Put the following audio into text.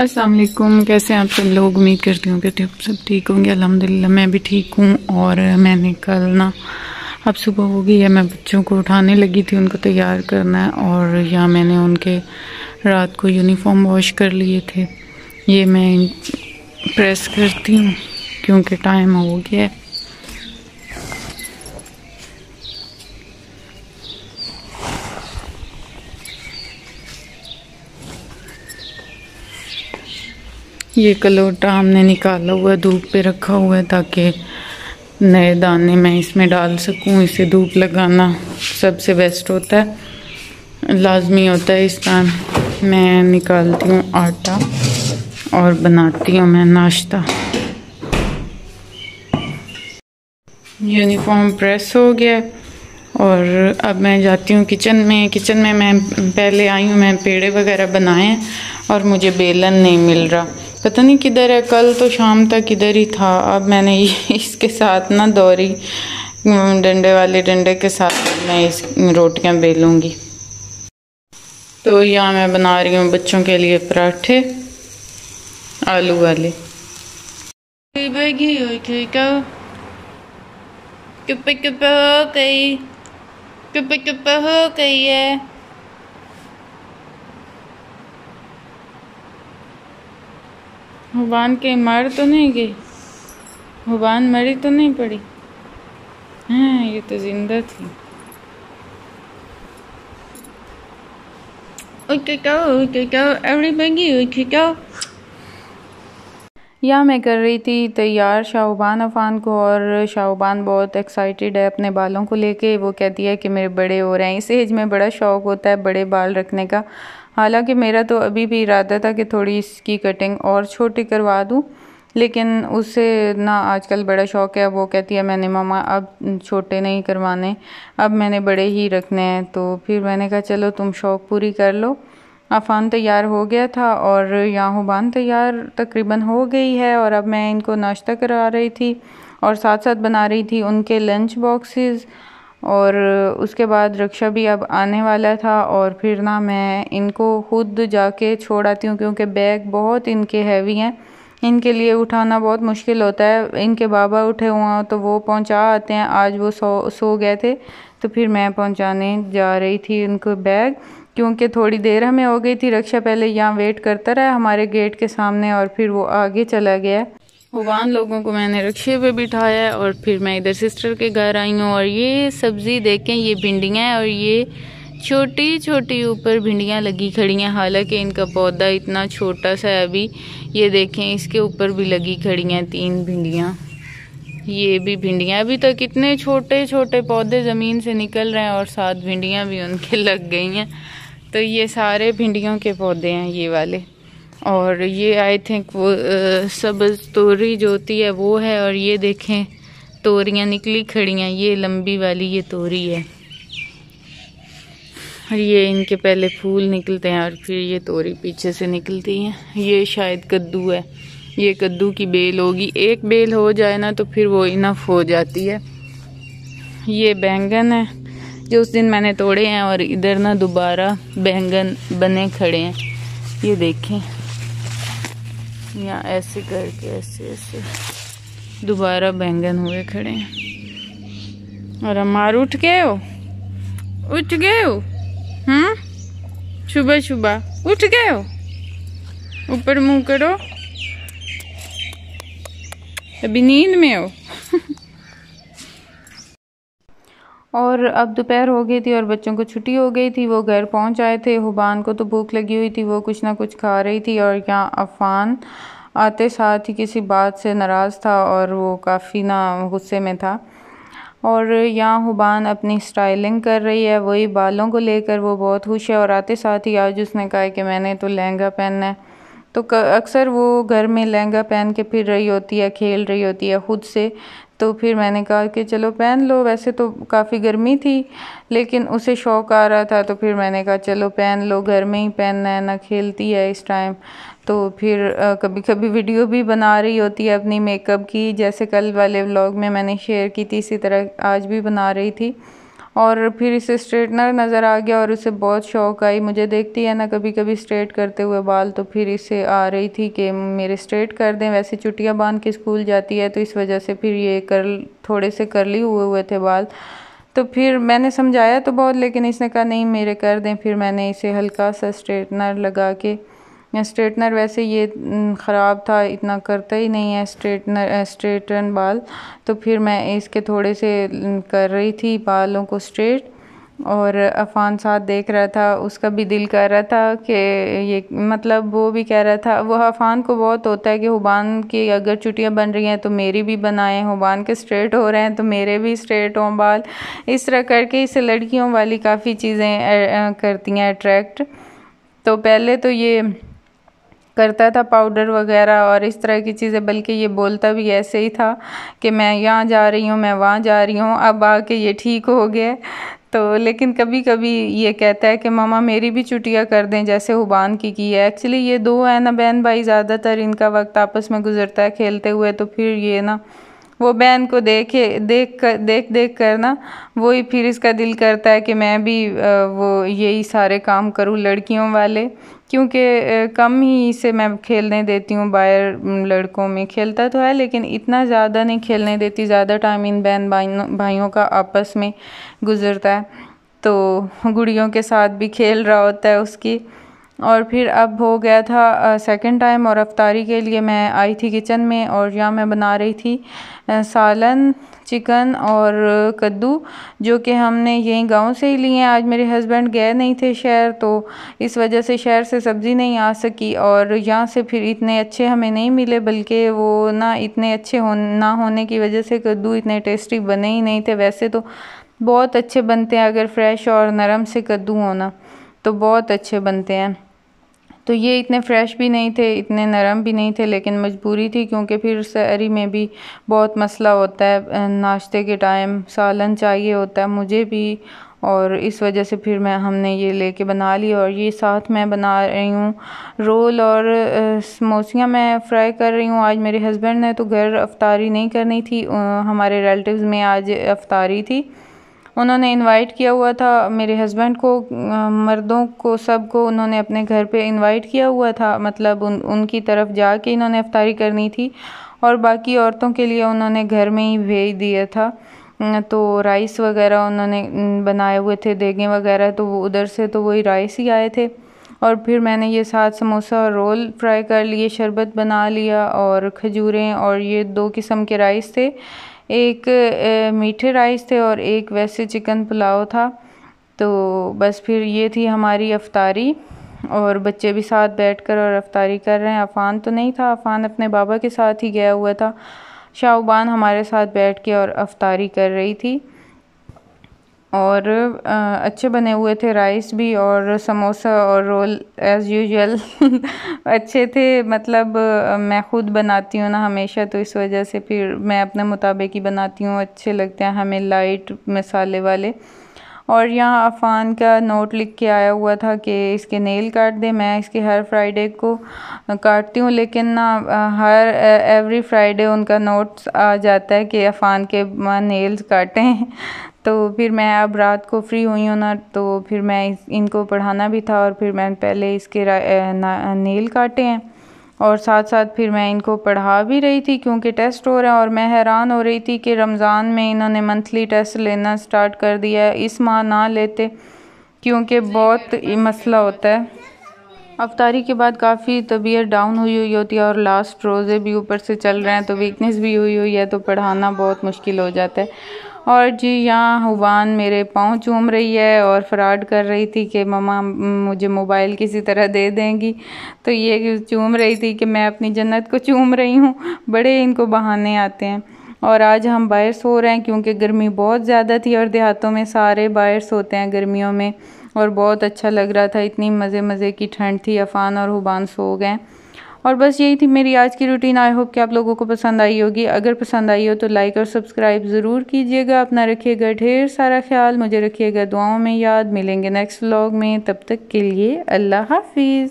अस्सलाम वालेकुम। कैसे हैं आप सब लोग? उम्मीद करती हूँ कि सब ठीक होंगे। अल्हम्दुलिल्लाह मैं भी ठीक हूँ। और मैंने कल ना, अब सुबह हो गई है, मैं बच्चों को उठाने लगी थी, उनको तैयार करना है। और यहाँ मैंने उनके रात को यूनिफॉर्म वॉश कर लिए थे। ये मैं प्रेस करती हूँ क्योंकि टाइम हो गया है। ये कलोटा हमने निकाला हुआ है, धूप पे रखा हुआ है ताकि नए दाने मैं इसमें डाल सकूं। इसे धूप लगाना सबसे बेस्ट होता है, लाजमी होता है। इस टाइम मैं निकालती हूँ आटा और बनाती हूँ मैं नाश्ता। यूनिफॉर्म प्रेस हो गया और अब मैं जाती हूँ किचन में। किचन में मैं पहले आई हूँ, मैं पेड़े वगैरह बनाए हैं और मुझे बेलन नहीं मिल रहा, पता नहीं किधर है। कल तो शाम तक इधर ही था। अब मैंने इसके साथ ना दौरी डंडे वाले डंडे के साथ मैं इस रोटियां बेलूँगी। तो यहाँ मैं बना रही हूँ बच्चों के लिए पराठे आलू वाले। हो गई है। हुबान के मर तो नहीं गई? हुबान मरी तो नहीं पड़ी? हाँ, ये तो जिंदा थी। यहाँ मैं कर रही थी तैयार शाहबान अफान को, और शाहबान बहुत एक्साइटेड है अपने बालों को लेके। वो कहती है कि मेरे बड़े हो रहे हैं। इस एज में बड़ा शौक़ होता है बड़े बाल रखने का। हालांकि मेरा तो अभी भी इरादा था कि थोड़ी इसकी कटिंग और छोटी करवा दूँ, लेकिन उससे ना आजकल बड़ा शौक़ है। वो कहती है मैंने मामा अब छोटे नहीं करवाने, अब मैंने बड़े ही रखने हैं। तो फिर मैंने कहा चलो तुम शौक़ पूरी कर लो। अफ़ान तैयार हो गया था और यहाँ हुबान तैयार तकरीबन हो गई है। और अब मैं इनको नाश्ता करा रही थी और साथ साथ बना रही थी उनके लंच बॉक्सेस। और उसके बाद रक्षा भी अब आने वाला था और फिर ना मैं इनको खुद जाके छोड़ आती हूँ क्योंकि बैग बहुत इनके हैवी हैं, इनके लिए उठाना बहुत मुश्किल होता है। इनके बाबा उठे हुए हैं तो वो पहुँचा आते हैं। आज वो सो गए थे तो फिर मैं पहुँचाने जा रही थी उनको बैग, क्योंकि थोड़ी देर हमें हो गई थी। रक्षा पहले यहाँ वेट करता रहा हमारे गेट के सामने और फिर वो आगे चला गया। हुबान लोगों को मैंने रिक्शे पे बिठाया और फिर मैं इधर सिस्टर के घर आई हूँ। और ये सब्ज़ी देखें, ये भिंडियाँ हैं और ये छोटी छोटी ऊपर भिंडियाँ लगी खड़ी हैं। हालांकि इनका पौधा इतना छोटा सा है अभी। ये देखें इसके ऊपर भी लगी खड़ी हैं 3 भिंडियाँ। ये भी भिंडियाँ अभी तक इतने छोटे छोटे पौधे ज़मीन से निकल रहे हैं और 7 भिंडियाँ भी उनके लग गई हैं। तो ये सारे भिंडियों के पौधे हैं ये वाले। और ये आई थिंक वो सब्ज़ तोरी जो होती है वो है। और ये देखें तोरियां निकली खड़ी हैं, ये लंबी वाली ये तोरी है। और ये इनके पहले फूल निकलते हैं और फिर ये तोरी पीछे से निकलती हैं। ये शायद कद्दू है, ये कद्दू की बेल होगी। एक बेल हो जाए ना तो फिर वो इनफ हो जाती है। ये बैंगन है जो उस दिन मैंने तोड़े हैं और इधर ना दोबारा बैंगन बने खड़े हैं। ये देखें यहाँ ऐसे करके ऐसे ऐसे दोबारा बैंगन हुए खड़े हैं। और हमार उठ गए हो? उठ गए हो? सुबह सुबह उठ गए हो? ऊपर मुंह करो, अभी नींद में हो। और अब दोपहर हो गई थी और बच्चों को छुट्टी हो गई थी। वो घर पहुंच आए थे। हुबान को तो भूख लगी हुई थी, वो कुछ ना कुछ खा रही थी। और यहाँ अफ़ान आते साथ ही किसी बात से नाराज़ था और वो काफ़ी ना गुस्से में था। और यहाँ हुबान अपनी स्टाइलिंग कर रही है, वही बालों को लेकर वो बहुत खुश है। और आते साथ ही आज उसने कहा कि मैंने तो लहंगा पहनना है। तो अक्सर वो घर में लहंगा पहन के फिर रही होती है, खेल रही होती है खुद से। तो फिर मैंने कहा कि चलो पहन लो। वैसे तो काफ़ी गर्मी थी लेकिन उसे शौक़ आ रहा था तो फिर मैंने कहा चलो पहन लो, घर में ही पहनना है ना, खेलती है इस टाइम। तो फिर कभी कभी वीडियो भी बना रही होती है अपनी मेकअप की, जैसे कल वाले व्लॉग में मैंने शेयर की थी, इसी तरह आज भी बना रही थी। और फिर इसे स्ट्रेटनर नज़र आ गया और उसे बहुत शौक़ आई। मुझे देखती है ना कभी कभी स्ट्रेट करते हुए बाल, तो फिर इसे आ रही थी कि मेरे स्ट्रेट कर दें। वैसे चुटिया बांध के स्कूल जाती है तो इस वजह से फिर ये थोड़े से कर्ली हुए थे बाल। तो फिर मैंने समझाया तो बहुत, लेकिन इसने कहा नहीं मेरे कर दें। फिर मैंने इसे हल्का सा स्ट्रेटनर लगा के, स्ट्रेटनर वैसे ये ख़राब था, इतना करता ही नहीं है स्ट्रेटन बाल। तो फिर मैं इसके थोड़े से कर रही थी बालों को स्ट्रेट, और अफ़ान साथ देख रहा था। उसका भी दिल कर रहा था कि ये, मतलब वो भी कह रहा था, वो अफ़ान को बहुत होता है कि हुबान की अगर चुटियाँ बन रही हैं तो मेरी भी बनाएं, हुबान के स्ट्रेट हो रहे हैं तो मेरे भी स्ट्रेट हों बाल। इस तरह करके इसे लड़कियों वाली काफ़ी चीज़ें करती हैं अट्रैक्ट। तो पहले तो ये करता था पाउडर वगैरह और इस तरह की चीज़ें, बल्कि ये बोलता भी ऐसे ही था कि मैं यहाँ जा रही हूँ, मैं वहाँ जा रही हूँ। अब आके ये ठीक हो गया। तो लेकिन कभी कभी ये कहता है कि मामा मेरी भी चुटिया कर दें जैसे हुबान की है। एक्चुअली ये दो है ना बहन भाई, ज़्यादातर इनका वक्त आपस में गुजरता है खेलते हुए। तो फिर ये ना वो बहन को देख कर ना वही फिर इसका दिल करता है कि मैं भी वो यही सारे काम करूँ लड़कियों वाले, क्योंकि कम ही इसे मैं खेलने देती हूँ बाहर। लड़कों में खेलता तो है लेकिन इतना ज़्यादा नहीं खेलने देती, ज़्यादा टाइम इन बहन भाइयों का आपस में गुजरता है। तो गुड़ियों के साथ भी खेल रहा होता है उसकी। और फिर अब हो गया था सेकंड टाइम, और अफ्तारी के लिए मैं आई थी किचन में, और यहाँ मैं बना रही थी सालन, चिकन और कद्दू, जो कि हमने यहीं गांव से ही लिए हैं। आज मेरे हस्बैंड गए नहीं थे शहर, तो इस वजह से शहर से सब्ज़ी नहीं आ सकी, और यहाँ से फिर इतने अच्छे हमें नहीं मिले, बल्कि वो ना इतने अच्छे ना होने की वजह से कद्दू इतने टेस्टी बने ही नहीं थे। वैसे तो बहुत अच्छे बनते हैं, अगर फ्रेश और नरम से कद्दू होना तो बहुत अच्छे बनते हैं। तो ये इतने फ्रेश भी नहीं थे, इतने नरम भी नहीं थे, लेकिन मजबूरी थी क्योंकि फिर सहरी में भी बहुत मसला होता है, नाश्ते के टाइम सालन चाहिए होता है मुझे भी, और इस वजह से फिर हमने ये लेके बना ली। और ये साथ मैं बना रही हूँ रोल और समोसियाँ मैं फ्राई कर रही हूँ। आज मेरे हस्बैंड ने तो घर अफ्तारी नहीं करनी थी, हमारे रिलेटिव्स में आज अफ्तारी थी। उन्होंने इनवाइट किया हुआ था मेरे हस्बैंड को, मर्दों को सबको उन्होंने अपने घर पे इनवाइट किया हुआ था, मतलब उनकी तरफ जाके इन्होंने अफ्तारी करनी थी, और बाकी औरतों के लिए उन्होंने घर में ही भेज दिया था। तो राइस वगैरह उन्होंने बनाए हुए थे, देगे वगैरह, तो वो उधर से तो वही राइस ही आए थे। और फिर मैंने ये साथ समोसा और रोल फ्राई कर लिए, शरबत बना लिया और खजूरें, और ये 2 किस्म के राइस थे, एक मीठे राइस थे और एक वैसे चिकन पुलाव था। तो बस फिर ये थी हमारी अफ्तारी, और बच्चे भी साथ बैठकर और अफ्तारी कर रहे हैं। अफ़ान तो नहीं था, अफ़ान अपने बाबा के साथ ही गया हुआ था। शाहबान हमारे साथ बैठ के और अफ्तारी कर रही थी, और अच्छे बने हुए थे राइस भी, और समोसा और रोल एज़ यूजुअल अच्छे थे। मतलब मैं ख़ुद बनाती हूँ ना हमेशा, तो इस वजह से फिर मैं अपने मुताबिक ही बनाती हूँ, अच्छे लगते हैं हमें लाइट मसाले वाले। और यहाँ अफ़ान का नोट लिख के आया हुआ था कि इसके नेल काट दे। मैं इसके हर फ्राइडे को काटती हूँ, लेकिन ना हर एवरी फ्राइडे उनका नोट्स आ जाता है कि अफ़ान के नेल्स काटें। तो फिर मैं अब रात को फ्री हुई हूँ ना, तो फिर मैं इनको पढ़ाना भी था, और फिर मैंने पहले इसके नेल काटे हैं, और साथ साथ फिर मैं इनको पढ़ा भी रही थी क्योंकि टेस्ट हो रहा है। और मैं हैरान हो रही थी कि रमज़ान में इन्होंने मंथली टेस्ट लेना स्टार्ट कर दिया है, इस माह ना लेते क्योंकि बहुत मसला होता है। अफ्तारी के बाद काफ़ी तबीयत डाउन हुई होती है, और लास्ट रोज़े भी ऊपर से चल रहे हैं, तो वीकनेस भी हुई है, तो पढ़ाना बहुत मुश्किल हो जाता है। और जी यहाँ हुबान मेरे पाँव चूम रही है और फ्रॉड कर रही थी कि मम्मा मुझे मोबाइल किसी तरह दे देंगी, तो ये चूम रही थी कि मैं अपनी जन्नत को चूम रही हूँ। बड़े इनको बहाने आते हैं। और आज हम बाहर सो रहे हैं क्योंकि गर्मी बहुत ज़्यादा थी, और देहातों में सारे बाहर सोते हैं गर्मियों में, और बहुत अच्छा लग रहा था, इतनी मज़े की ठंड थी। अफ़ान और हुबान सो गए। और बस यही थी मेरी आज की रूटीन। आई होप कि आप लोगों को पसंद आई होगी। अगर पसंद आई हो तो लाइक और सब्सक्राइब ज़रूर कीजिएगा। अपना रखिएगा ढेर सारा ख्याल, मुझे रखिएगा दुआओं में याद। मिलेंगे नेक्स्ट व्लॉग में, तब तक के लिए अल्लाह हाफिज़।